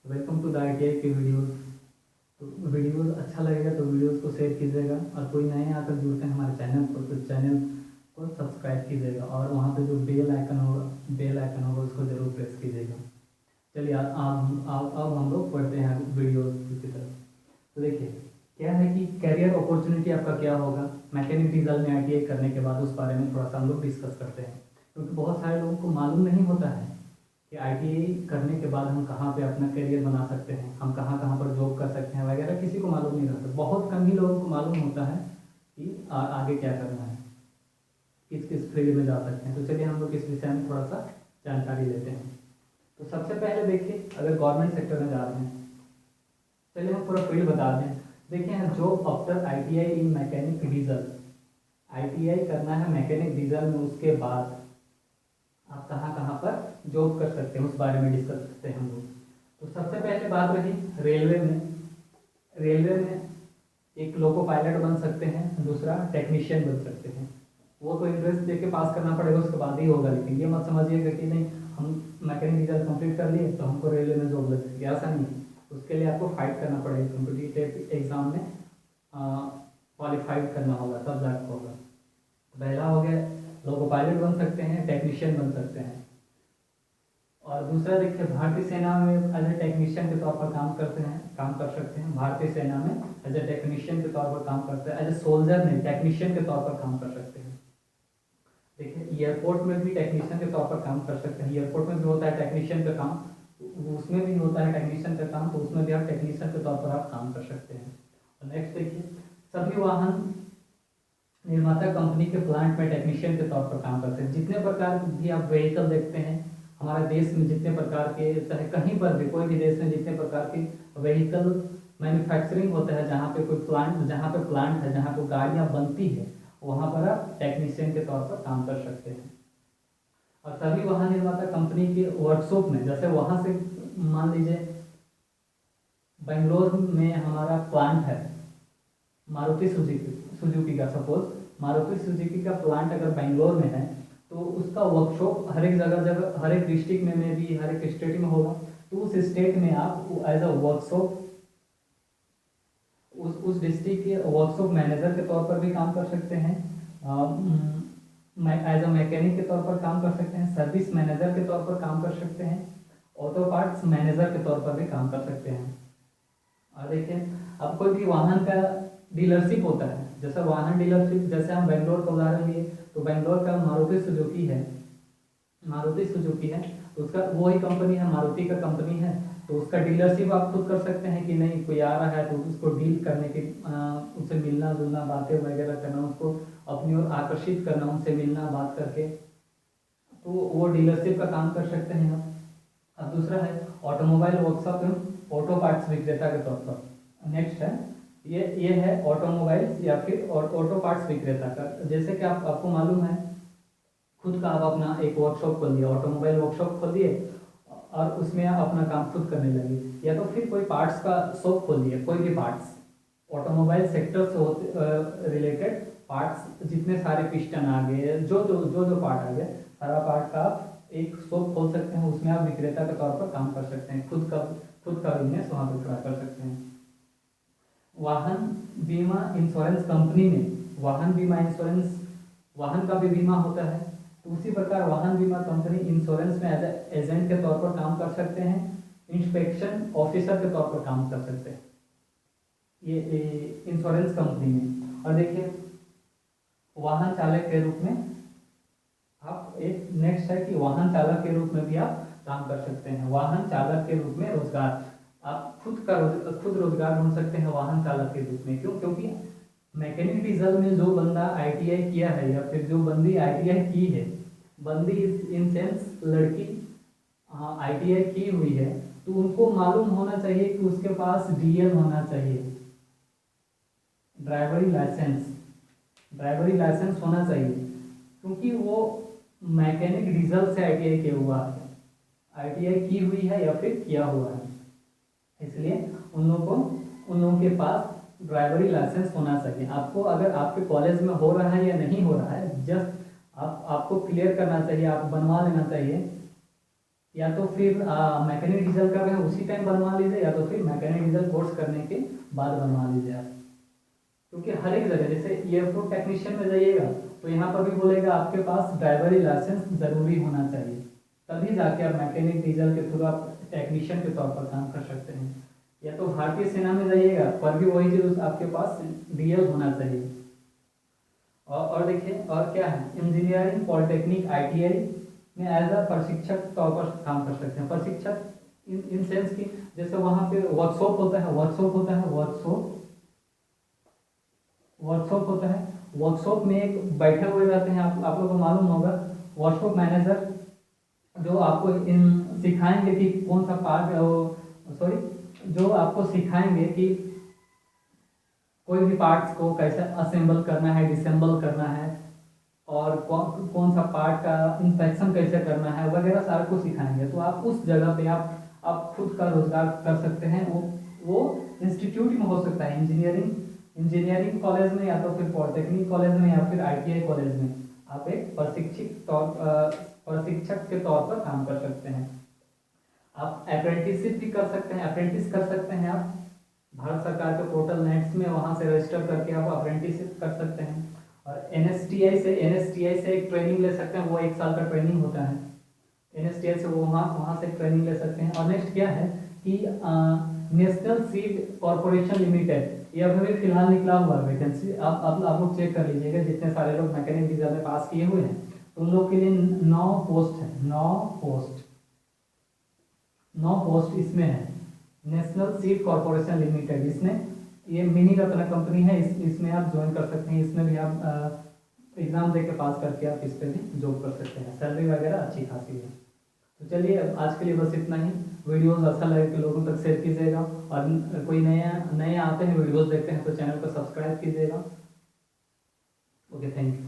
Welcome to the ITI के videos. तो videos अच्छा लगेगा तो वीडियोस को शेयर कीजिएगा, और कोई नए आकर जुड़ते हैं हमारे चैनल पर तो चैनल को सब्सक्राइब कीजिएगा, और वहाँ पे जो बेल आइकन होगा उसको ज़रूर प्रेस कीजिएगा। चलिए अब हम लोग पढ़ते हैं वीडियोस की तरफ। तो देखिए क्या है कि कैरियर अपॉर्चुनिटी आपका क्या होगा मैकेनिक डीजल में ITI करने के बाद, उस बारे में थोड़ा सा हम लोग डिस्कस करते हैं। क्योंकि बहुत सारे लोगों को मालूम नहीं होता है कि ITI करने के बाद हम कहाँ पे अपना करियर बना सकते हैं, हम कहाँ कहाँ पर जॉब कर सकते हैं वगैरह, किसी को मालूम नहीं रहता। बहुत कम ही लोगों को मालूम होता है कि आगे क्या करना है, किस किस फील्ड में जा सकते हैं। तो चलिए हम लोग इस विषय में थोड़ा सा जानकारी लेते हैं। तो सबसे पहले देखिए, अगर गवर्नमेंट सेक्टर में जा रहे हैं, चलिए हम पूरा फील्ड बता दें। देखिए जॉब आफ्टर ITI इन मैकेनिक डीजल, ITI करना है मैकेनिक डीजल में, उसके बाद आप कहाँ कहाँ पर जॉब कर सकते हैं उस बारे में डिस्कस करते हैं हम लोग। तो सबसे पहले बात रही रेलवे में। रेलवे में एक लोको पायलट बन सकते हैं, दूसरा टेक्नीशियन बन सकते हैं। वो तो इंट्रेंस दे के पास करना पड़ेगा, उसके बाद ही होगा। लेकिन ये मत समझिएगा कि नहीं हम मैकेनिक डीजल कंप्लीट कर लिए तो हमको रेलवे में जॉब लग जाएगी, ऐसा नहीं है। उसके लिए आपको फाइट करना पड़ेगा, कॉम्पिटिटिव एग्जाम में क्वालिफाइड करना होगा, तब जाकर होगा। पहला हो गया लोको पायलट बन सकते हैं, टेक्नीशियन बन सकते हैं। और दूसरा देखिए भारतीय सेना में एज ए टेक्नीशियन के तौर पर काम कर सकते हैं। भारतीय सेना में एज ए टेक्नीशियन के तौर पर काम करते हैं, एज ए सोल्जर में टेक्नीशियन के तौर पर काम कर सकते हैं। देखिए एयरपोर्ट में भी टेक्नीशियन के तौर पर काम कर सकते हैं। एयरपोर्ट में भी होता है टेक्नीशियन का काम, उसमें भी होता है टेक्नीशियन का काम, तो उसमें भी आप टेक्नीशियन के तौर पर आप काम कर सकते हैं। और नेक्स्ट देखिए सभी वाहन निर्माता कंपनी के प्लांट में टेक्नीशियन के तौर पर काम करते हैं। जितने प्रकार भी आप व्हीकल देखते हैं हमारे देश में, जितने प्रकार के, चाहे कहीं पर भी कोई भी देश में जितने प्रकार के व्हीकल मैन्युफैक्चरिंग होता है, जहाँ पे प्लांट है, जहाँ पे गाड़ियाँ बनती है, वहाँ पर आप टेक्नीशियन के तौर पर काम कर सकते हैं। और सभी वाहन निर्माता कंपनी के वर्कशॉप में, जैसे वहाँ से मान लीजिए बेंगलोर में हमारा प्लांट है मारुति सुजुकी का, सपोज मारुति सुजुकी का प्लांट अगर बेंगलोर में है तो उसका वर्कशॉप हर एक जगह हर एक डिस्ट्रिक्ट में भी हर एक स्टेट में होगा। तो उस स्टेट में आप एज अ वर्कशॉप उस डिस्ट्रिक्ट के वर्कशॉप मैनेजर के तौर पर भी काम कर सकते हैं, एज अ मैकेनिक के तौर पर काम कर सकते हैं, सर्विस मैनेजर के तौर पर काम कर सकते हैं, ऑटो पार्ट्स मैनेजर के तौर पर भी काम कर सकते हैं। और देखिए अब कोई भी वाहन का डीलरशिप होता है, जैसे वाहन डीलरशिप, जैसे हम बेंगलोर का उदाहरण लिए तो बेंगलोर का मारुति सुजुकी है, तो उसका वही कंपनी है, मारुति का कंपनी है, तो उसका डीलरशिप आप खुद कर सकते हैं कि नहीं कोई आ रहा है तो उसको डील करने के, उससे मिलना जुलना, बातें वगैरह करना, उसको अपनी ओर आकर्षित करना, उनसे मिलना बात करके, तो वो डीलरशिप का काम कर सकते हैं आप। अब दूसरा है ऑटोमोबाइल वर्कशॉप एवं ऑटो पार्ट्स विक्रेता के तौर पर। नेक्स्ट है ये है ऑटोमोबाइल या फिर ऑटो पार्ट्स विक्रेता का। जैसे कि आपको मालूम है खुद का आप अपना एक वर्कशॉप खोल दिए, ऑटोमोबाइल वर्कशॉप खोल दिए और उसमें आप अपना काम खुद करने लगे, या तो फिर कोई पार्ट्स का शॉप खोल दिए, कोई भी पार्ट्स ऑटोमोबाइल सेक्टर से होते रिलेटेड पार्ट्स, जितने सारे पिस्टन आ गए, जो पार्ट आ गया, सारा पार्ट का आप एक शॉप खोल सकते हैं, उसमें आप विक्रेता के तौर पर काम कर सकते हैं, खुद का बिजनेस वहाँ पर खड़ा कर सकते हैं। वाहन बीमा इंश्योरेंस कंपनी में वाहन का भी बीमा होता है, तो उसी प्रकार वाहन बीमा कंपनी इंश्योरेंस में एज एजेंट के तौर पर काम कर सकते हैं, इंस्पेक्शन ऑफिसर के तौर पर काम कर सकते हैं ये इंश्योरेंस कंपनी में। और देखिए वाहन चालक के रूप में आप एक नेक्स्ट है कि वाहन चालक के रूप में भी आप काम कर सकते हैं। वाहन चालक के रूप में रोजगार, आप खुद रोजगार ढूंढ सकते हैं वाहन चालक के रूप में। क्यों? क्योंकि मैकेनिक डीजल में जो बंदा ITI किया है या फिर जो बंदी ITI की है, बंदी इन सेंस लड़की ITI की हुई है, तो उनको मालूम होना चाहिए कि उसके पास DL होना चाहिए, ड्राइवरी लाइसेंस होना चाहिए, क्योंकि वो मैकेनिक डीजल से ITI किया हुआ है, ITI की हुई है या फिर किया हुआ है, इसलिए उन लोगों के पास ड्राइवरी लाइसेंस होना चाहिए। आपको अगर आपके कॉलेज में हो रहा है या नहीं हो रहा है, जस्ट आपको क्लियर करना चाहिए, आप बनवा लेना चाहिए या तो फिर मैकेनिक डीजल कर रहे हैं उसी टाइम बनवा लीजिए, या तो फिर मैकेनिक डीजल कोर्स करने के बाद बनवा लीजिए आप। क्योंकि हर एक जगह जैसे एयरपोर्ट टेक्नीशियन में जाइएगा तो यहाँ पर भी बोलेगा आपके पास ड्राइवरी लाइसेंस ज़रूरी होना चाहिए, तभी जाके आप मैकेनिक डीजल के थ्रू आप टेक्नीशियन के तौर पर काम कर सकते हैं। या तो भारतीय सेना में जाइएगा पर भी वही चीज़ आपके पास डीएल होना चाहिए। और देखिए और क्या है, इंजीनियरिंग पॉलिटेक्निक आईटीआई में एज अ प्रशिक्षक तौर पर काम कर सकते हैं। प्रशिक्षक इन सेंस की जैसे वहाँ पे वर्कशॉप होता है, वर्कशॉप में एक बैठे हुए रहते हैं, आप लोगों को मालूम होगा, वर्कशॉप मैनेजर जो आपको इन सिखाएंगे कि कौन सा पार्ट जो आपको सिखाएंगे कि कोई भी पार्ट्स को कैसे असेंबल करना है, डिसेंबल करना है, और कौन सा पार्ट का इंस्पेक्शन कैसे करना है वगैरह सारा कुछ सिखाएंगे। तो आप उस जगह पे आप खुद का रोजगार कर सकते हैं। वो इंस्टीट्यूट में हो सकता है, इंजीनियरिंग कॉलेज में, या तो फिर पॉलिटेक्निक कॉलेज में, या फिर आईटीआई कॉलेज में आप एक प्रशिक्षक के तौर पर काम कर सकते हैं। आप अप्रेंटिसशिप भी कर सकते हैं, अप्रेंटिस कर सकते हैं आप भारत सरकार के पोर्टल नेट्स में, वहाँ से रजिस्टर करके आप अप्रेंटिसशिप कर सकते हैं। और एनएसटीआई से एक ट्रेनिंग ले सकते हैं, वो 1 साल का ट्रेनिंग होता है। एनएसटीआई से वो वहाँ से ट्रेनिंग ले सकते हैं। और नेक्स्ट क्या है कि नेशनल सीड कॉर्पोरेशन लिमिटेड, ये अभी फिलहाल निकला हुआ है वैकेंसी, आप लोग चेक कर लीजिएगा। जितने सारे लोग मैकेनिक डीजल में पास किए हुए हैं तो उन लोग के लिए 9 पोस्ट है, 9 पोस्ट इसमें है। नेशनल सीड कॉर्पोरेशन लिमिटेड, इसमें ये मिनी रत्न कंपनी है, इसमें आप ज्वाइन कर सकते हैं। इसमें भी आप एग्ज़ाम दे के पास करके आप इस पर भी जॉब कर सकते हैं। सैलरी वगैरह अच्छी खासी है। तो चलिए अब आज के लिए बस इतना ही। वीडियोस अच्छा लगे तो लोगों तक शेयर कीजिएगा, और कोई नए आते हैं वीडियोस देखते हैं तो चैनल को सब्सक्राइब कीजिएगा। Okay, thank you.